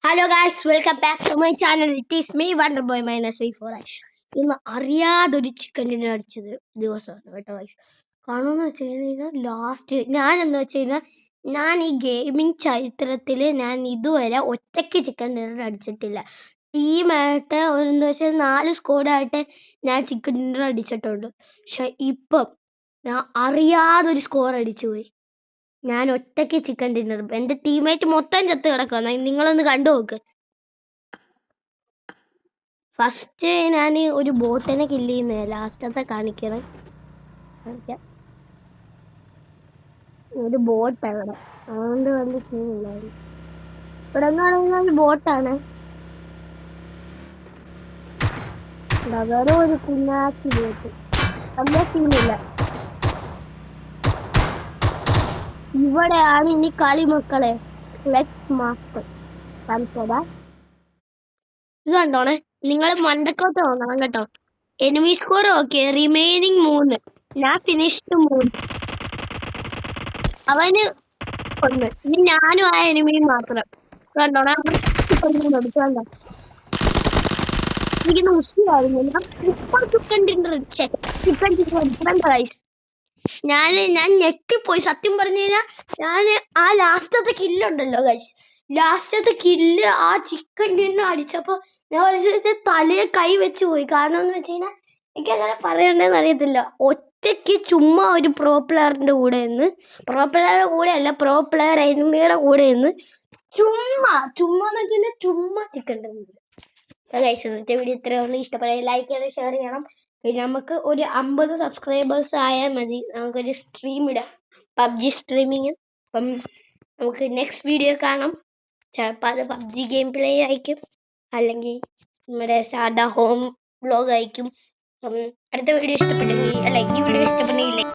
Hello guys, welcome back to my channel. It is me wonder boy -34. ഇന്ന് അറിയാതൊരു chicken dinner അടിച്ചത് ദിവസമാണ് കേട്ടോ guys. കാണുമെന്ന് വെച്ച് കഴിഞ്ഞാൽ ലാസ്റ്റ് ഞാനെന്ന് വെച്ച് കഴിഞ്ഞാൽ ഞാൻ ഈ ഗെയിമിങ് ചരിത്രത്തിൽ ഞാൻ ഇതുവരെ ഒറ്റയ്ക്ക് ചിക്കൻ ഡിന്നർ അടിച്ചിട്ടില്ല. ടീമായിട്ട് എന്ന് വെച്ചാൽ 4 സ്ക്വാഡായിട്ട് ഞാൻ ചിക്കൻ ഡിന്നർ അടിച്ചിട്ടുണ്ട്. പക്ഷെ ഇപ്പം ഞാൻ അറിയാതൊരു സ്കോർ അടിച്ചു പോയി. ഞാൻ ഒറ്റയ്ക്ക് ചിക്കൻ ഡിന്നർ, എൻ്റെ ടീമേറ്റ് മൊത്തം ചത്ത് കിടക്കുക. നിങ്ങളൊന്ന് കണ്ടു നോക്ക്. ഫസ്റ്റ് ഞാൻ ഒരു ബോട്ടിനെ കില്ല് ചെയ്യുന്ന ലാസ്റ്റത്തെ കാണിക്കാം. ഒരു ബോട്ടാണ് ഇവിടെ, അതുകൊണ്ട് കണ്ട് സീനില്ലായിരുന്നു. ഇവിടെ എന്ന് പറയുന്നത് ബോട്ടാണ്. വേറെ ഒരു കുഞ്ഞാക്കി ബോട്ട്, വലിയ സീനില്ല. ഇവിടെയാണ് ഇനി കളി മക്കളെ. ലെറ്റ് മാസ്റ്റർ കാണിച്ചതാ. ഇത് കണ്ടോണേ, നിങ്ങൾ മണ്ടക്കോട്ട് നോക്കണം കേട്ടോ. എനിമി സ്കോർ ഓക്കെ, റിമൈനിങ് 3, ഞാൻ ഫിനിഷ്ഡ് 3. അവന് 1, ഇനി ഞാനും ആ എനിമിയും മാത്രം. കണ്ടോണേ, കണ്ടോ എനിക്കിന്ന് ഉഷയായിരുന്നു. ഞാൻ ഞെട്ടിപ്പോയി സത്യം പറഞ്ഞു കഴിഞ്ഞാൽ. ഞാൻ ആ ലാസ്റ്റത്തെ കില്ലുണ്ടല്ലോ ഗൈസ്, ലാസ്റ്റത്തെ കില്ല് ആ ചിക്കൻ ഡിന്നർ അടിച്ചപ്പോൾ ഞാൻ വിളിച്ച തലയെ കൈ വെച്ച് പോയി. കാരണം എന്ന് വെച്ച് കഴിഞ്ഞാൽ എനിക്കങ്ങനെ പറയണ്ടെന്ന് അറിയത്തില്ല. ഒറ്റയ്ക്ക് ചുമ്മാ ഒരു പ്രോ പ്ലെയറിൻ്റെ കൂടെ നിന്ന്, പ്രോ പ്ലെയറുടെ കൂടെ അല്ല, പ്രോ പ്ലെയർ എനിമിയുടെ കൂടെ നിന്ന് ചുമ്മാ എന്ന് വെച്ച് കഴിഞ്ഞാൽ ചുമ്മാ ചിക്കൻ ഡിന്നർ. ഗൈസ്, ഇന്നത്തെ വീഡിയോ ഇത്രയേ ഉള്ളൂ. ഇഷ്ടപ്പെട്ടാൽ ലൈക്ക് ചെയ്യണം, ഷെയർ ചെയ്യണം. പിന്നെ നമുക്ക് ഒരു 50 സബ്സ്ക്രൈബേഴ്സ് ആയാൽ മതി, നമുക്കൊരു സ്ട്രീം ഇടാം, പബ്ജി സ്ട്രീമിങ്. അപ്പം നമുക്ക് നെക്സ്റ്റ് വീഡിയോ കാണാം. ചിലപ്പോൾ അത് പബ്ജി ഗെയിം പ്ലേ ആയിരിക്കും, അല്ലെങ്കിൽ നമ്മുടെ സാധാ ഹോം വ്ലോഗ് ആയിരിക്കും. അടുത്ത വീഡിയോ ഇഷ്ടപ്പെട്ടെങ്കിൽ, അല്ല ഈ വീഡിയോ ഇഷ്ടപ്പെട്ടെങ്കിൽ